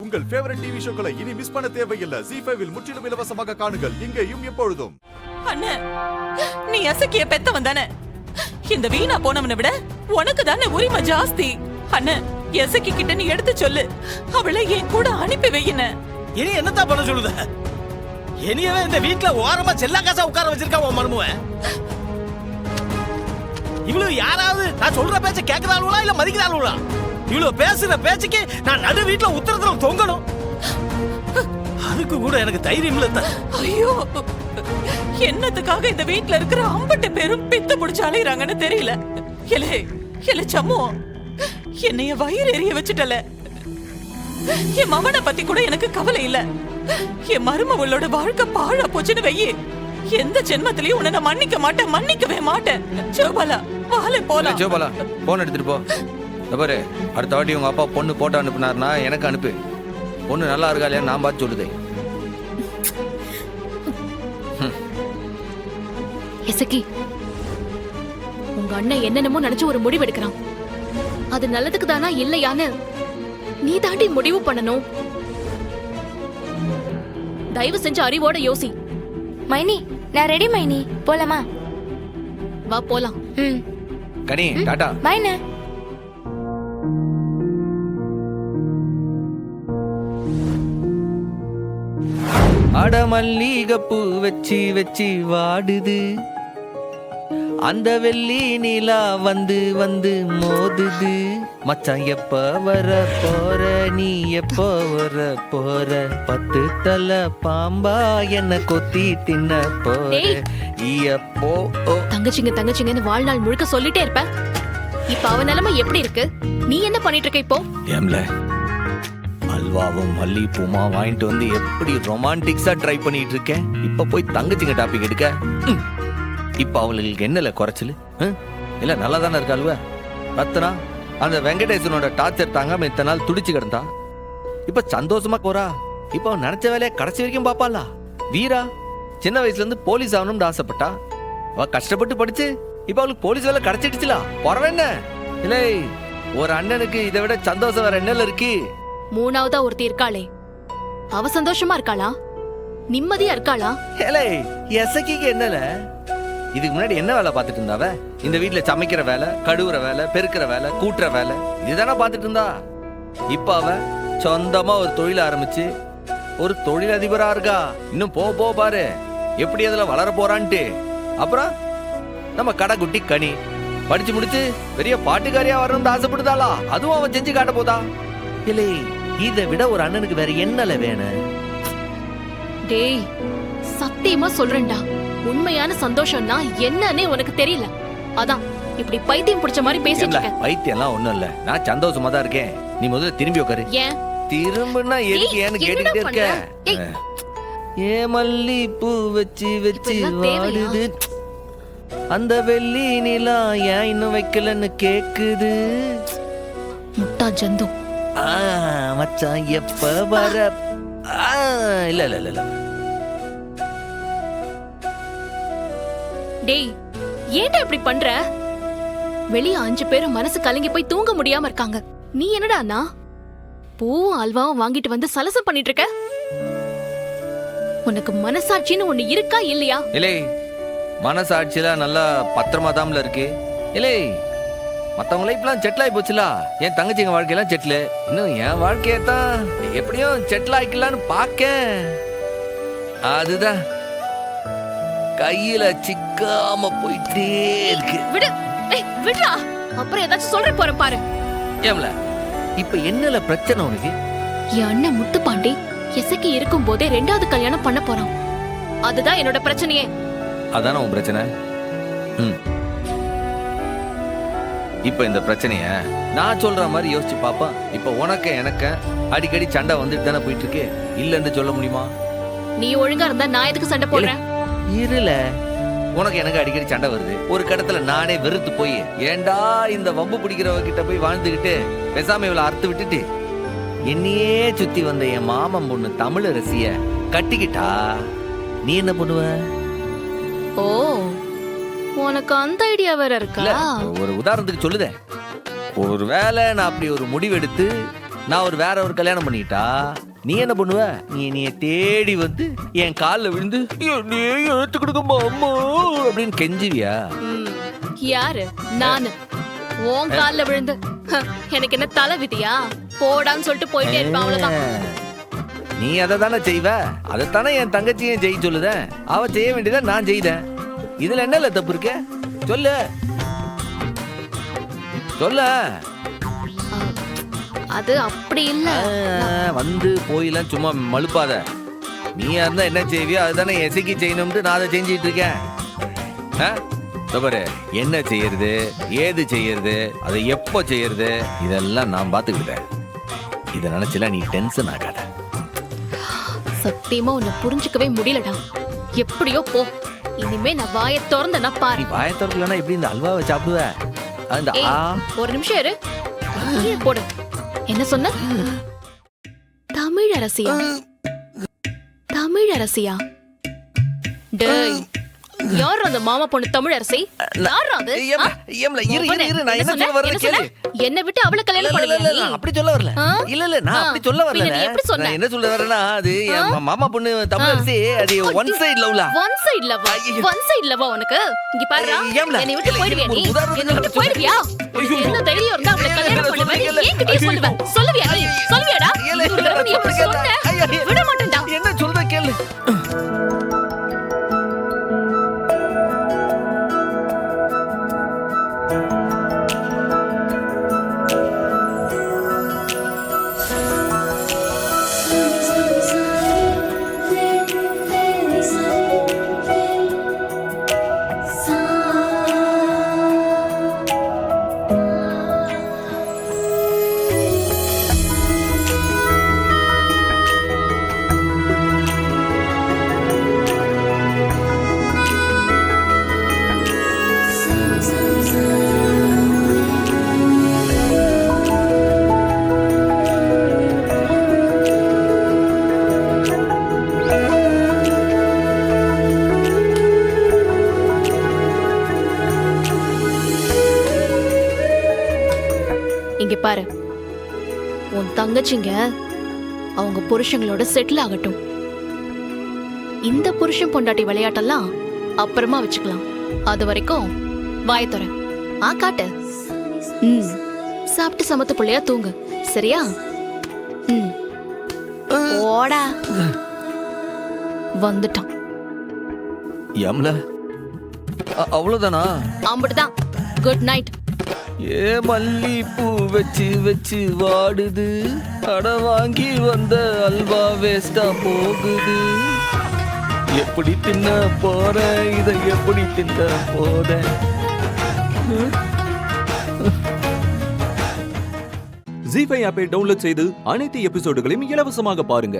உங்கள் favourite TV ஷோக்களை இனி miss பண்ண தேவையில்லை. ZEE5 இல் முற்றிலும் இலவசமாக காணுங்கள். இங்கேயும் எப்பொழுதும். அண்ணே, நீ எசக்கிய பெத்த வந்தானே. இந்த வீணா போனவனை விட உனக்கு தானே உரிமை ஜாஸ்தி. அண்ணே, எசக்கி கிட்ட நீ எடுத்து சொல்லு, அவளை என் கூட அனுப்பி வையின. இனி என்னத்தான் பண்ண சொல்லுத? இனியவே இந்த வீட்டுல ஓரமா செல்லா காசா உட்கார வச்சிருக்கா உன் மருமவன். இவ்வளவு யாராவது நான் சொல்ற பேச்ச கேட்கிறாளுங்களா இல்ல மதிக்கிறாளுங்களா? இவ்வளவு பேசுற பேச்சுக்கு நான் நடு வீட்டுல உத்தரத்துல தொங்கணும். அதுக்கு கூட எனக்கு தைரியம் இல்ல. ஐயோ, என்னத்துக்காக இந்த வீட்டுல இருக்கிற 50 பேரும் பித்த பிடிச்சு அலையறாங்கன்னு தெரியல. எலே சம்மு, என்னைய வயிறு எரிய வச்சுட்டல. என் மவனை பத்தி கூட எனக்கு கவலை இல்ல. என் மருமவளோட வாழ்க்கை பாழா போச்சுன்னு வெயி, எந்த ஜென்மத்திலயும் உன்னை நான் மன்னிக்கவே மாட்டேன். ஜோபாலா, வாலே போலாம். ஜோபாலா, போன் எடுத்துட்டு போ. பாரு, அடுத்த வாட்டி உங்க அப்பா பொண்ணு போட்டோ அனுப்புனாருன்னா எனக்கு அனுப்பு. பொண்ணு நல்லா இருக்கா இல்லையா நான் பார்த்து சொல்லுதே. எசக்கி, உங்க அண்ணன் என்னென்னமோ நினைச்சு ஒரு முடிவு எடுக்கிறான். அது நல்லதுக்கு தானா இல்லையான்னு நீ தாண்டி முடிவு பண்ணணும். தயவு செஞ்சு அறிவோட யோசி. மைனி, நான் ரெடி மைனி, போலாமா? வா போலாம். கனி, டாடா. மைனே. அட மல்லிகைப்பூ வச்சு வச்சு வாடுது, அந்த வெள்ளி நிலா வந்து வந்து மோதுது. மச்சான் எப்ப வர போற, நீ எப்ப வர போற, 10 தலை பாம்பா என்ன கொத்தி தின்ன போற. எப்போ தங்கச்சிங்கன்னு வாழ்நாள் முழுக்க சொல்லிட்டே இருப்ப. இப்ப அவ நிலைமை எப்படி இருக்கு? நீ என்ன பண்ணிட்டு இருக்க இப்போ? ஏம்ல, அல்வாவும் மல்லிப்பூமா வாங்கிட்டு வந்து எப்படி ரொமான்டிக்ஸா ட்ரை பண்ணிட்டு இருக்கேன். இப்ப போய் தங்கச்சிங்க டாபிக் எடுக்க. இப்ப அவளுக்கு என்னல குறைச்சல் இல்ல, நல்லா தானே இருக்கா அல்வா? ரத்னா அந்த வெங்கடேசனோட டார்ச்சர் தாங்காம இத்தனை நாள் துடிச்சு கிடந்தா. இப்ப சந்தோஷமா போறா. இப்ப அவன் நினைச்ச வேலையை கடைசி வரைக்கும் பாப்பாளா. வீரா சின்ன வயசுல இருந்து போலீஸ் ஆகணும்னு ஆசைப்பட்டா. அவ கஷ்டப்பட்டு படிச்சு இப்ப அவளுக்கு போலீஸ் வேலை கிடைச்சிடுச்சுலா. போறவன் இல்ல, ஒரு அண்ணனுக்கு இதை விட சந்தோஷம் வேற என்னல இருக்கு? மூணாவதா ஒருத்தி இருக்காளே, அவ சந்தோஷமா இருக்காளா? நிம்மதியா இருக்காளா? எசக்கிக்கு என்னல, இதுக்கு முன்னாடி என்ன வேலை பார்த்துட்டு இருந்தாவ? இந்த வீட்டுல சமைக்கிற வேலை, கழுவுற வேலை, பெருக்கிற வேலை, கூட்டுற வேலை, இதுதானே பார்த்துட்டு இருந்தா. இப்ப அவ சொந்தமா ஒரு தொழில் ஆரம்பிச்சு ஒரு தொழிலதிபரா இருக்கா. இன்னும் போ பாரு எப்படி அதுல வளர போறான்ட்டு. அப்புறம் நம்ம கடைக்குட்டி கனி படிச்சு முடிச்சு பெரிய பாட்டுக்காரியா வரணும்னு ஆசைப்படுதாளா? அதுவும் அவன் செஞ்சு காட்ட போதா? இல்லை, இதை விட ஒரு அண்ணனுக்கு வேற என்னல வேணும்? டேய், சத்தியமா சொல்றேன்டா, உண்மையான சந்தோஷம்னா என்னன்னே உனக்கு தெரியல. அதான் இப்படி பைத்தியம் பிடிச்ச மாதிரி பேசிட்டு இருக்க. பைத்தியம்லாம் ஒண்ணும் இல்ல, நான் சந்தோஷமா தான் இருக்கேன். நீ முதல்ல திரும்பி உட்காரு. ஏன் திரும்பினா எதுக்கு ஏன்னு கேட்டுக்கிட்டே இருக்க? ஏ மல்லி பூ வச்சு வச்சு வாடுது, அந்த வெள்ளி நிலா ஏன் இன்னும் வைக்கலன்னு கேக்குது. முட்டா ஜந்து. மச்சான் எப்ப வர? இல்ல இல்ல இல்ல. டேய், ஏன்டா இப்படி பண்ற? வெளிய 5 பேரும் மனசு கலங்கி போய் தூங்க முடியாம இருக்காங்க. நீ என்னடானா பூவும் அல்வாவும் வாங்கிட்டு வந்து சலசம் பண்ணிட்டு இருக்க? உனக்கு மனசாட்சின்னு ஒண்ணு இருக்கா இல்லையா? இல்லை, மனசாட்சியில நல்லா பத்திரமா தாம்ல இருக்கு. இல்லை, மத்தவங்க லைஃப்லாம் செட்டில் ஆகி போச்சுல. என் தங்கச்சிங்க வாழ்க்கையெல்லாம் செட்டில். இன்னும் என் வாழ்க்கையத்தான் எப்படியும் செட்டில் ஆகிக்கலான்னு பாக்க. அதுதான் கையில சிக்காம போயிட்டே இருக்கு. விடுடா, அப்புறம் ஏதாச்சும் சொல்ற போற பாரு. ஏம்ல, இப்ப என்னல பிரச்சனை உனக்கு? என் அண்ணன் முத்துப்பாண்டி எசக்கி இருக்கும் போதே 2வது கல்யாணம் பண்ண போறான். அதுதான் என்னோட பிரச்சனையே. அதான உன் பிரச்சனை? இப்ப இந்த பிரச்சனைய நான் சொல்ற மாதிரி யோசிச்சு பாப்பா. இப்ப உனக்கு எனக்கு அடிக்கடி சண்டை வந்துட்டு தானே போயிட்டு இருக்கு. இல்லன்னு சொல்ல முடியுமா? நீ ஒழுங்கா இருந்தா நான் எதுக்கு சண்டை போடுறேன்? இருல, உனக்கு எனக்கு அடிக்கடி சண்டை வருது. ஒரு கடத்துல நானே வெறுத்து போய் ஏண்டா இந்த வம்பு பிடிக்கிறவ கிட்ட போய் வாழ்ந்துகிட்டு பேசாம இவளை அறுத்து விட்டுட்டு என்னையே சுத்தி வந்த என் மாமன் பொண்ணு தமிழரசிய கட்டிக்கிட்டா நீ என்ன பண்ணுவ? ஓ, உனக்கு அந்த ஐடியா வேற இருக்கா? ஒரு உதாரணத்துக்கு சொல்லுதேன். ஒருவேளை நான் அப்படி ஒரு முடிவெடுத்து நான் வேற ஒரு கல்யாணம் பண்ணிட்டா நீ என்ன பண்ணுவ? நீ தேடி வந்து என் காலில் விழுந்து என்னையே எடுத்து கொடுக்கமா அம்மா அப்படின்னு கெஞ்சுவியா? யாரு? நானு உன் கால்ல விழுந்து எனக்கு என்ன தலை விதியா? போடான்னு சொல்லிட்டு போயிட்டே இருப்பேன், அவ்வளவுதான். நீ அதை தானே செய்வ, அதைத்தானே என் தங்கச்சியும் செய்ய சொல்லுத. அவ செய்ய வேண்டியதை நான் செய்தேன். இதுல என்ன தப்பு இருக்கு? சொல்லு சொல்ல. அது அப்படி இல்ல. வந்து போயெல்லாம் சும்மா மழுப்பாத. நீயா இருந்தா என்ன செய்வியோ அதுதானே எசைக்கு செய்யணும்னு நான் அதை செஞ்சிட்டு இருக்கேன். பாரு, என்ன செய்யறது, ஏது செய்யறது, அதை எப்போ செய்யறது, இதெல்லாம் நான் பாத்துக்கிட்டேன். இதை நினைச்சல நீ டென்ஷன் ஆகாத. சத்தியமா உன்னை புரிஞ்சுக்கவே முடியலடா. எப்படியோ போ. இனிமே நான் வாயை திறந்தேன்னா பாரு. நீ வாயை திறக்கலன்னா எப்படி இந்த அல்வாவை சாப்பிடுவ? அந்த ஒரு நிமிஷம் இரு. கீழே போடு. என்ன சொன்ன? தமிழரசியா? தமிழரசியா? டேய், யார் அந்த மாமா பொண்ணு தமிழரசி? யார் அது? என்ன விட்டு அவளை கல்யாணம் பண்ணுவீங்க? அப்படி சொல்ல வரல. இல்ல நான் அப்படி சொல்ல வரல. நான் என்ன சொல்ல வரேன்னா, அது மாமா பொண்ணு தமிழரசி, அது ஒன் சைடு லவ்ல. ஒன் சைடு லவ்வா? ஒன் சைடு லவ்வா உனக்கு? இங்க பாரு, என்னை விட்டு போயிடுவியா நீ? என்னை விட்டு போயிடுவியா? என்ன தைரியம் இருந்தா அவளை கல்யாணம் பண்ணுவேன்? என்கிட்டயே சொல்லுவேன். சொல்லுவியா நீ? சொல்லுவியாடா? நீ எப்படி சொன்ன? விட மாட்டேன்டா. என்ன சொல்ற கேளு. இங்க பாரு, உன் தங்கச்சிங்க அவங்க புருஷங்களோட செட்டில் ஆகட்டும். இந்த புருஷன் பொண்டாட்டி விளையாட்டெல்லாம் அப்புறமா வச்சுக்கலாம். அது வரைக்கும் வாயத்தொற. காட்டு. சாப்பிட்டு சமத்து பிள்ளையா தூங்கு, சரியா? ஓடா. வந்துட்டான். யம்ல, அவ்வளவுதானா? அம்புட்டுதான். Good night. ஏ மல்லி பூ வச்சு வச்சு வாடுது, அட வாங்கி வந்த அல்வா வேஸ்டா போகுது. எப்படி தின்ன போற, இதை எப்படி தின்ன போற? ஜீ5 ஆப்பை டவுன்லோட் செய்து அனைத்து எபிசோடுகளையும் இலவசமாக பாருங்க.